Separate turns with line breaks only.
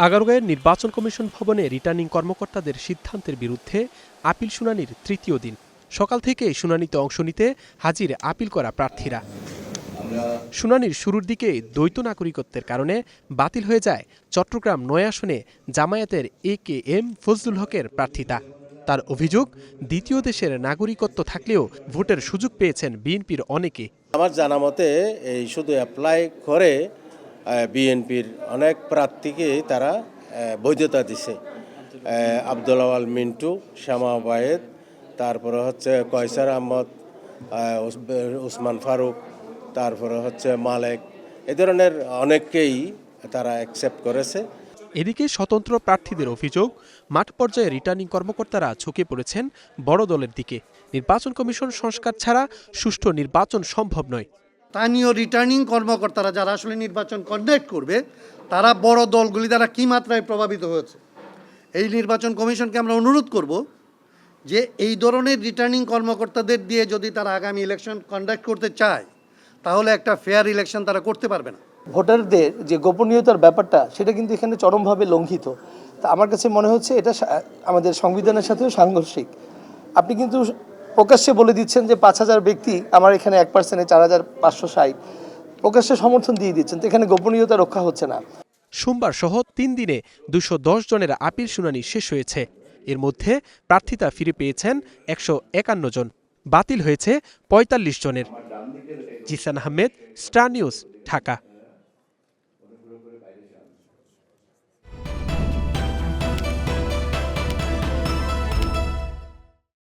আগারগাঁওয়ের নির্বাচন কমিশন ভবনে রিটার্নিং কর্মকর্তাদের সিদ্ধান্তের বিরুদ্ধে আপিল শুনানির তৃতীয় দিন। সকাল থেকে শুনানিতে অংশ নিতে হাজির আপিল করা প্রার্থীরা। শুনানির শুরুর দিকে দ্বৈত নাগরিকত্বের কারণে বাতিল হয়ে যায় চট্টগ্রাম ৯ আসনে জামায়াতের AKM ফজলুল হকের প্রার্থিতা। তার অভিযোগ, দ্বিতীয় দেশের নাগরিকত্ব থাকলেও ভোটের সুযোগ পেয়েছেন বিএনপির অনেকে।
আমার জানা মতে এই শুধু অ্যাপ্লাই করে বিএনপির অনেক প্রার্থীকে তারা বৈধতা দিছে। আব্দুল আওয়াল মিন্টু, শ্যামা ওবায়েদ, তারপরে হচ্ছে কয়সার আহমদ, উসমান ফারুক, তারপরে হচ্ছে মালেক, এ ধরনের অনেককেই তারা অ্যাকসেপ্ট করেছে।
এদিকে স্বতন্ত্র প্রার্থীদের অভিযোগ, মাঠ পর্যায়ে রিটার্নিং কর্মকর্তারা ঝুঁকে পড়েছেন বড় দলের দিকে। নির্বাচন কমিশন সংস্কার ছাড়া সুষ্ঠু নির্বাচন সম্ভব নয়।
স্থানীয় রিটার্নিং কর্মকর্তারা যারা আসলে নির্বাচন কন্ডাক্ট করবে, তারা বড় দলগুলি দ্বারা কী মাত্রায় প্রভাবিত হয়েছে। এই নির্বাচন কমিশনকে আমরা অনুরোধ করব যে এই ধরনের রিটার্নিং কর্মকর্তাদের দিয়ে যদি তারা আগামী ইলেকশন কন্ডাক্ট করতে চায়, তাহলে একটা ফেয়ার ইলেকশন তারা করতে পারবে না।
ভোটারদের যে গোপনীয়তার ব্যাপারটা, সেটা কিন্তু এখানে চরমভাবে লঙ্ঘিত। তা আমার কাছে মনে হচ্ছে এটা আমাদের সংবিধানের সাথেও সাংঘর্ষিক। আপনি কিন্তু প্রকাশ্যে বলে দিচ্ছেন যে ৫,০০০ ব্যক্তি আমার এখানে 1% ৪,৫৬০ প্রকাশ্যে সমর্থন দিয়ে দিচ্ছেন, তো এখানে গোপনীয়তা রক্ষা হচ্ছে না।
সোমবার সহ ৩ দিনে ২১০ জনের আপিল শুনানি শেষ হয়েছে। এর মধ্যে প্রার্থিতা ফিরে পেয়েছেন ১৫১ জন, বাতিল হয়েছে ৪৫ জনের। Zisan Ahmed, star news, Dhaka.